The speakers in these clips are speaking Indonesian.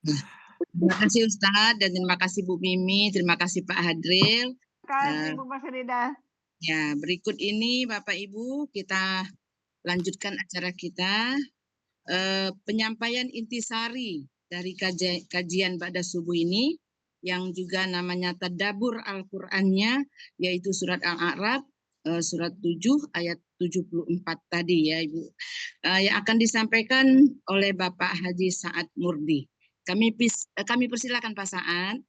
Terima kasih Ustadz dan terima kasih Bu Mimi, terima kasih Pak Hadril. Terima kasih Bu Masrida. Ya, berikut ini Bapak Ibu kita lanjutkan acara kita. Penyampaian intisari dari kajian Ba'da Subuh ini yang juga namanya Tadabbur Al-Qur'annya, yaitu surat Al-A'raf surat 7 ayat 74 tadi ya Ibu. Yang akan disampaikan oleh Bapak Haji Sa'ad Murdi. Kami persilakan Pak Sa'ad.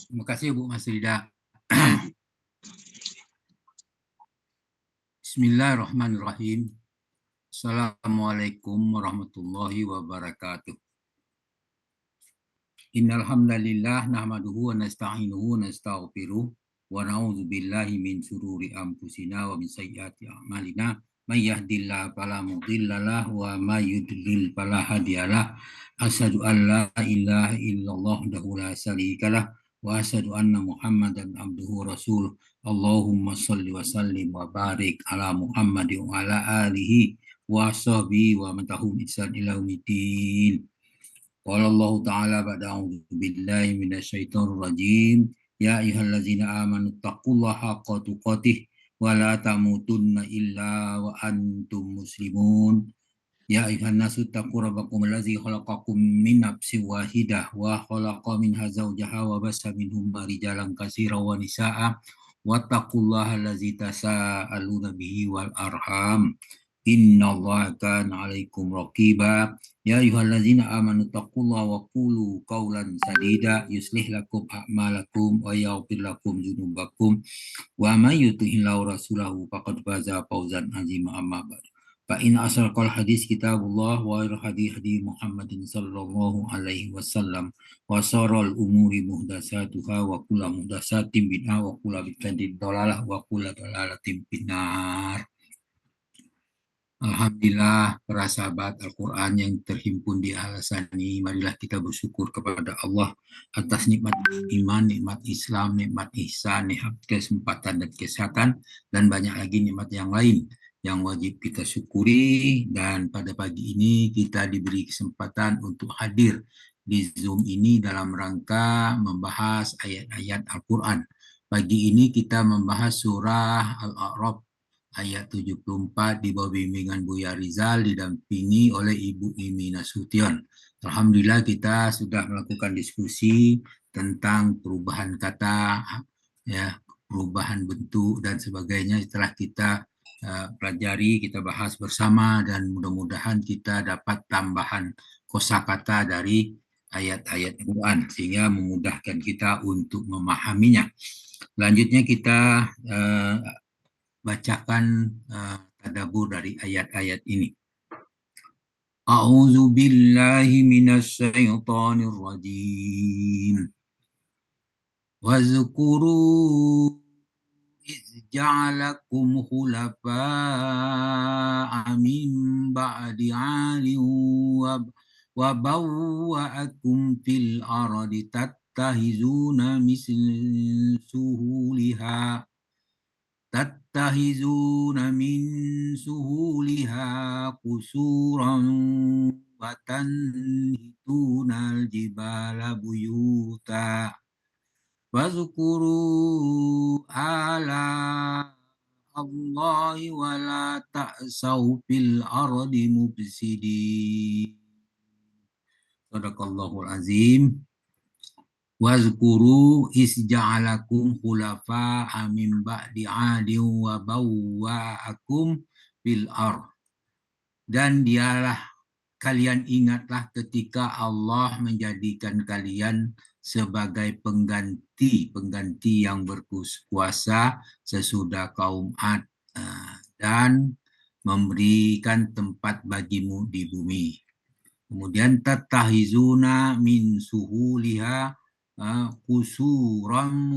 Terima kasih Bu Masrida. Bismillahirrahmanirrahim. Assalamualaikum warahmatullahi wabarakatuh. Innal hamdalillah nahmaduhu wa nasta'inuhu wa nastaghfiruh wa na'udzu billahi min shururi anfusina wa min sayyiati a'malina. May yahdihillahu fala mudhillalah wa may yudlil fala hadiyalah. Asyhadu an la ilaha illallah wahdahu la syarikalah wa asyhadu anna Muhammadan abduhu wa rasuluh. Allahumma shalli wa sallim wa barik ala Muhammadin wa ala alihi wa sahbihi wa man tabi'ahum bi ihsan ila yaumil. Qala Allah Ta'ala ba'da a'udzu billahi minasyaitonir rajim. Ya ayyuhallazina amanu taqullaha haqqa tuqatih wa la tamutunna illa wa antum muslimun. Ya ayyuhan nasu taqu rabbakum allazi khalaqakum min nafsin wahidah wa khalaqa minha zawjaha wa bassa minhuma rijalan katsiran wa nisaa'a wattaqullaha allazi tasaaluna bihi wal arham. Innallaha kana 'alaikum raqiba. Ya ayyuhallazina amanu taqullaha wa qulu qawlan sadida yuslih lakum a'malakum wa yaghfir lakum dzunubakum wa may yuti'illahu rasulahu faqad faza fawzan 'azima amma ba'd. Fa in asraqal hadis kitabullah wa khairu hadi Muhammadin sallallahu alaihi wasallam wa sharral umuri muhdatsatuha wa kullu muhdatsatin bid'ah wa kullu bid'atin dhalalah wa kullu dhalalatin finnar. Alhamdulillah, para sahabat Al-Quran yang terhimpun di Al-Asani, marilah kita bersyukur kepada Allah atas nikmat iman, nikmat Islam, nikmat ihsan, nikmat kesempatan dan kesehatan, dan banyak lagi nikmat yang lain yang wajib kita syukuri. Dan pada pagi ini kita diberi kesempatan untuk hadir di Zoom ini dalam rangka membahas ayat-ayat Al-Quran. Pagi ini kita membahas surah Al-A'raf ayat 74 di bawah bimbingan Buya Rizal didampingi oleh Ibu Imi Nasution. Alhamdulillah kita sudah melakukan diskusi tentang perubahan kata, ya, perubahan bentuk dan sebagainya. Setelah kita pelajari, kita bahas bersama dan mudah-mudahan kita dapat tambahan kosakata dari ayat-ayat Quran sehingga memudahkan kita untuk memahaminya. Selanjutnya kita bacakan tadabbur dari ayat-ayat ini. A'udzu billahi minasyaitonir rajim. Wazkuru iz ja'alakum khulafa'a min ba'di 'adin wa bawwa'akum fil ardi tattahizuna min suhuliha qusuran wa tanhituna al-jibala buyuta fazkuru ala Allahi wa la ta'saw fil ardi mufsidin. Sadaqallahul azim. Wazkuru isja'alakum khulafa'a min ba'di 'adin wa bawwa'akum fil ardh. Dan dialah kalian ingatlah ketika Allah menjadikan kalian sebagai pengganti yang berkuasa sesudah kaum Ad dan memberikan tempat bagimu di bumi. Kemudian tattahizuna min suhuliha kusuran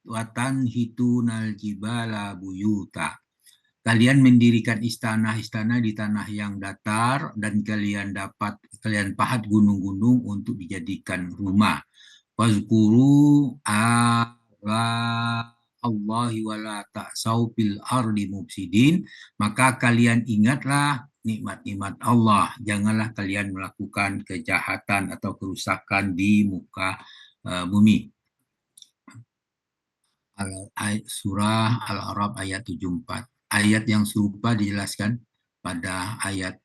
watan hitunal jibala buyuta. Kalian mendirikan istana-istana di tanah yang datar dan kalian pahat gunung-gunung untuk dijadikan rumah. Wazkuru ala Allahi wa la ta'saw fil ardi mufsidin. Maka kalian ingatlah nikmat-nikmat Allah. Janganlah kalian melakukan kejahatan atau kerusakan di muka bumi. Surah Al-A'raf ayat 74. Ayat yang serupa dijelaskan pada ayat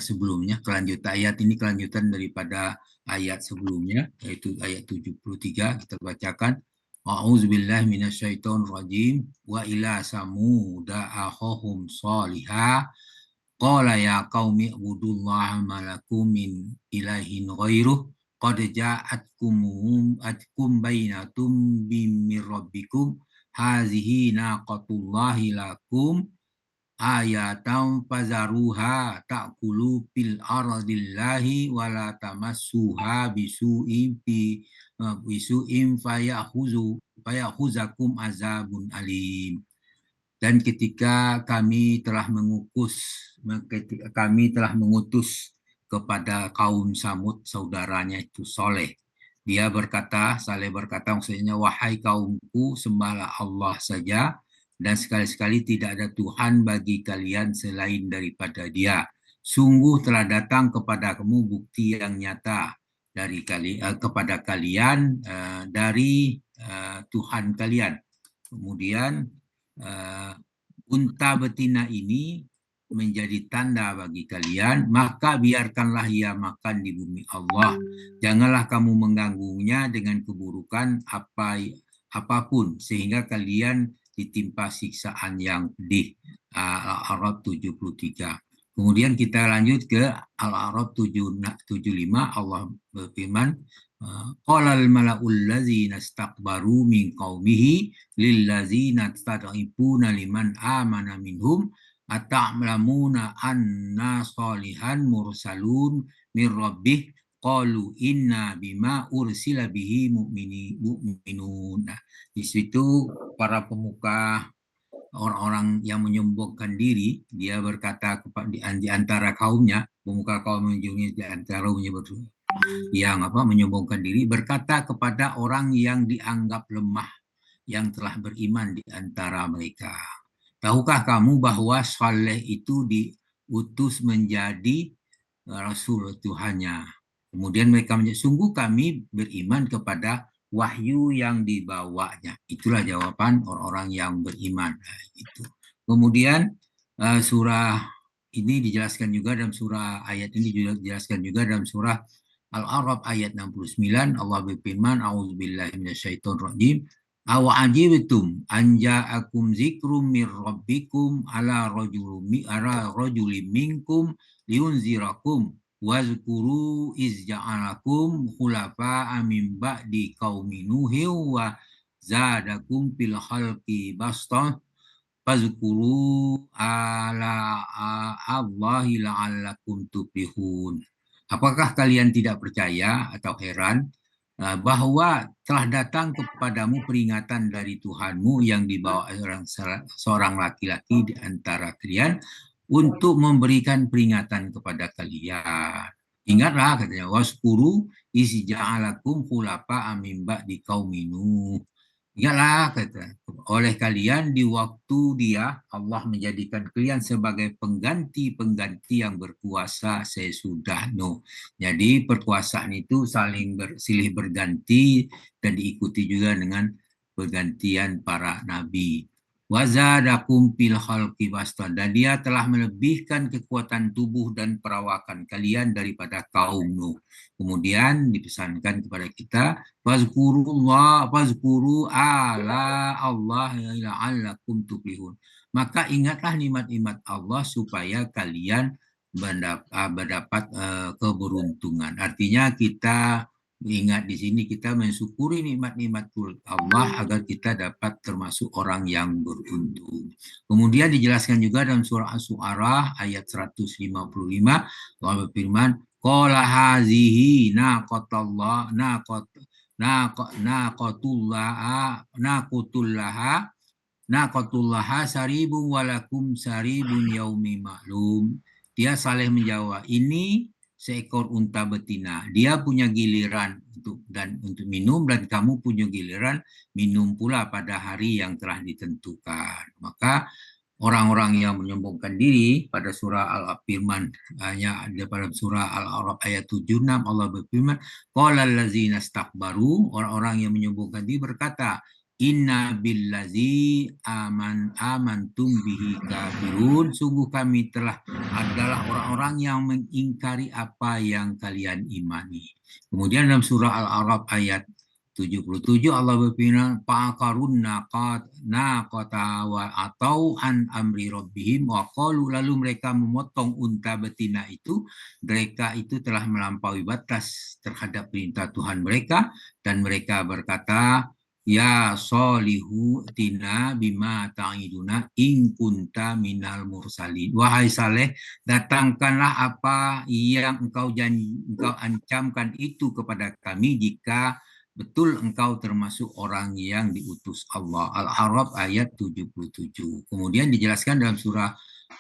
sebelumnya. Ayat ini kelanjutan daripada ayat sebelumnya, yaitu ayat 73. Kita bacakan. A'udzubillahi minasyaitonirrajim. Wa ila samuda akhahum salihah. Qala ya qaumi ibudullaha ma lakum min ilahin ghairuh qad ja'atkum bainatum min rabbikum hazihi naqatullahi lakum ayatan fazaruha ta'kulu fil ardillahi wala tamassuha bisu'in fayahuzakum azabun alim. Dan ketika kami telah mengutus kepada kaum Samud, saudaranya itu Soleh. Saleh berkata, maksudnya, wahai kaumku, sembahlah Allah saja, dan sekali-sekali tidak ada Tuhan bagi kalian selain daripada Dia. Sungguh telah datang kepada kamu bukti yang nyata kepada kalian dari Tuhan kalian. Kemudian unta betina ini menjadi tanda bagi kalian, maka biarkanlah ia makan di bumi Allah. Janganlah kamu mengganggunya dengan keburukan apapun, sehingga kalian ditimpa siksaan yang pedih. Al-A'raf 73. Kemudian kita lanjut ke Al-A'raf 75. Allah berfirman, Qala al-mala'ul ladzina istakbaru min qaumihi lilladzina tad'ifuna liman amana minhum ata'lamuna anna salihan mursalun min rabbih qalu inna bima ursila bihi mu'minun. Nah, di situ para pemuka orang-orang yang menyombongkan diri, dia berkata di antara kaumnya, pemuka kaum di antara kaumnya yang menyombongkan diri, berkata kepada orang yang dianggap lemah yang telah beriman di antara mereka, tahukah kamu bahwa Saleh itu diutus menjadi Rasul Tuhannya? Kemudian mereka menjawab, sungguh kami beriman kepada wahyu yang dibawanya. Itulah jawaban orang-orang yang beriman. Itu. Kemudian surah ini dijelaskan juga dalam ayat ini juga dijelaskan juga dalam surah Al-A'raf ayat 69. Allah berfirman, A'udzubillahi minasyaitonirrajim. Aw ajibtum an ja'akum dzikrum mir rabbikum ala rajulin minkum liunzirakum wazkuru iz ja'alakum khulafa'a min ba'di qaumi nuhin wa zadakum fil khalqi basta fazkuru ala Allahi la'allakum tuflihun. Apakah kalian tidak percaya atau heran bahwa telah datang kepadamu peringatan dari Tuhanmu yang dibawa seorang laki-laki di antara kalian untuk memberikan peringatan kepada kalian. Ingatlah, katanya, waskuru isi ja'alakum khulafa amimba di qaumi Nuh. Ingatlah, kata, oleh kalian di waktu dia Allah menjadikan kalian sebagai pengganti-pengganti yang berkuasa sesudah Nuh. Jadi perkuasaan itu silih berganti dan diikuti juga dengan pergantian para nabi. Wazadakum fil khalqi basta, dan dia telah melebihkan kekuatan tubuh dan perawakan kalian daripada kaum Nuh. Kemudian dipesankan kepada kita, fazkuru ala Allah la'allakum tuflihun. Maka ingatlah nikmat-nikmat Allah supaya kalian mendapat keberuntungan. Artinya kita ingat di sini kita mensyukuri nikmat-nikmat Allah agar kita dapat termasuk orang yang beruntung. Kemudian dijelaskan juga dalam surah Asy-Syu'ara ayat 155, Allah berfirman, qala hazihi naqatullaha saribun walakum saribun yaumi ma'lum. Dia Saleh menjawab, ini seekor unta betina. Dia punya giliran untuk minum, dan kamu punya giliran minum pula pada hari yang telah ditentukan. Maka orang-orang yang menyombongkan diri pada surah Al-Firman, hanya ada pada surah Al-A'raf ayat 76 Allah berfirman, qalal ladzina istakbaru, orang-orang yang menyombongkan diri berkata, inna billazi amantum bihi kafirun, sungguh kami telah adalah orang-orang yang mengingkari apa yang kalian imani. Kemudian dalam surah Al-A'raf ayat 77 Allah berfirman fa'aqarun naqata wa atau an amri rabbihim wa qalu, lalu mereka memotong unta betina itu, mereka itu telah melampaui batas terhadap perintah Tuhan mereka, dan mereka berkata, ya solihu tina bima ta'iduna in kunta minal mursalin, wahai Saleh, datangkanlah apa yang engkau ancamkan itu kepada kami jika betul engkau termasuk orang yang diutus Allah. Al-A'raf ayat 77. Kemudian dijelaskan dalam surah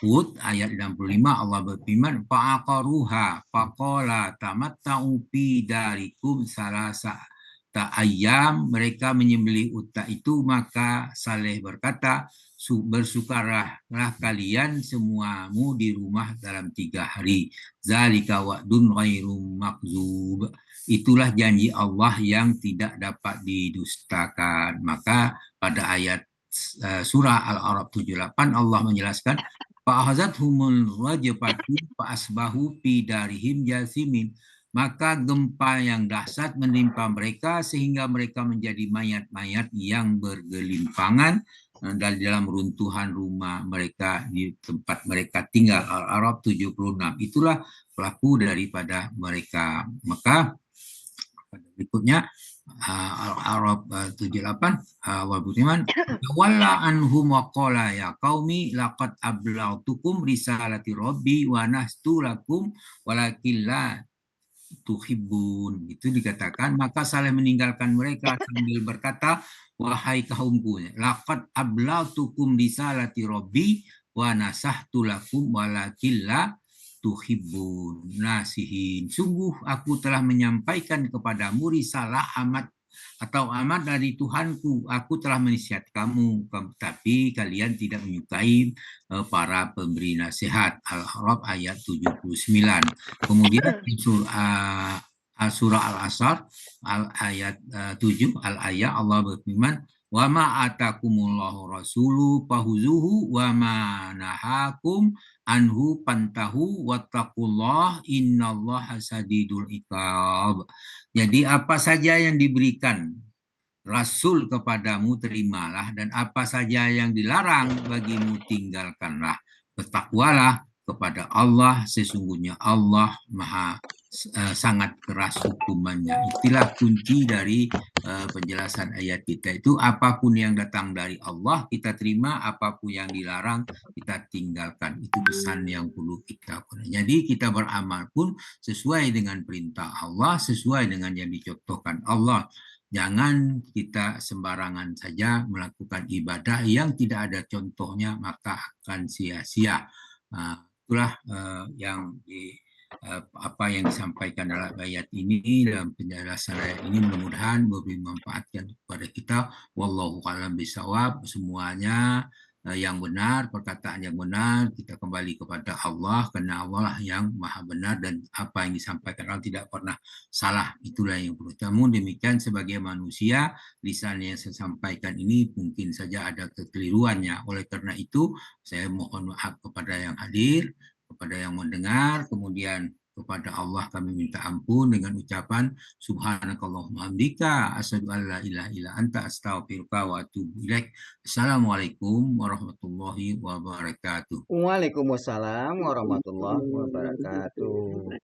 Hud ayat 65 Allah berfirman, fa'aqaruha faqala tamatta'u fi darikum salasa ayam, mereka menyembelih unta itu, maka Saleh berkata, bersukarlah kalian semuamu di rumah dalam 3 hari. Zalika wa'dun ghairu makzub. Itulah janji Allah yang tidak dapat didustakan. Maka pada ayat surah Al-A'raf 78 Allah menjelaskan, fa'ahazathumul rajfatu fa'asbahu fi darihim jasimin. Maka gempa yang dahsyat menimpa mereka sehingga mereka menjadi mayat-mayat yang bergelimpangan dari dalam runtuhan rumah mereka di tempat mereka tinggal. Al-A'raf 76. Itulah pelaku daripada mereka. Maka berikutnya Al-A'raf 78 wal butiman walla anhum wa qala ya qaumi laqad ablagtukum risalati rabbi wa nastu lakum walakin la tuhibbun. Itu dikatakan, maka Saleh meninggalkan mereka sambil berkata, wahai kaumku, laqad ablagtukum risalati rabbi wa nasahtu lakum walakin la tuhibbun nasihin. Sungguh aku telah menyampaikan kepadamu risalah amat dari Tuhanku. Aku telah menasihat kamu, tapi kalian tidak menyukai para pemberi nasihat. Al-A'raf ayat 79. Kemudian surah Al-Asr ayat 7 al-ayat Allah berfirman, wa ma atakumullahu rasulu fahuzuhu wa ma nahakum anhu pantahu wattaqullah innallaha sadidul iqab. Jadi apa saja yang diberikan Rasul kepadamu terimalah, dan apa saja yang dilarang bagimu tinggalkanlah. Bertakwalah kepada Allah, sesungguhnya Allah maha sangat keras hukumannya. Itulah kunci dari penjelasan ayat kita itu, apapun yang datang dari Allah kita terima, apapun yang dilarang kita tinggalkan. Itu pesan yang perlu kita penuhi. Jadi kita beramal pun sesuai dengan perintah Allah, sesuai dengan yang dicontohkan Allah. Jangan kita sembarangan saja melakukan ibadah yang tidak ada contohnya, maka akan sia-sia. Itulah yang apa yang disampaikan dalam ayat ini, dalam penjelasan ayat ini, mudah-mudahan memberi manfaat kepada kita. Wallahu a'lam bishawab. Semuanya yang benar, perkataan yang benar, kita kembali kepada Allah, karena Allah yang maha benar dan apa yang disampaikan Allah tidak pernah salah. Itulah yang perlu. Namun demikian, sebagai manusia, lisan yang saya sampaikan ini mungkin saja ada kekeliruannya. Oleh karena itu, saya mohon maaf kepada yang hadir, kepada yang mendengar, kemudian kepada Allah kami minta ampun dengan ucapan subhanakallahumma hamdika asyhadu an la ilaha illa anta astaghfiruka wa atubu ilaik. Assalamualaikum warahmatullahi wabarakatuh. Waalaikumsalam warahmatullahi wabarakatuh.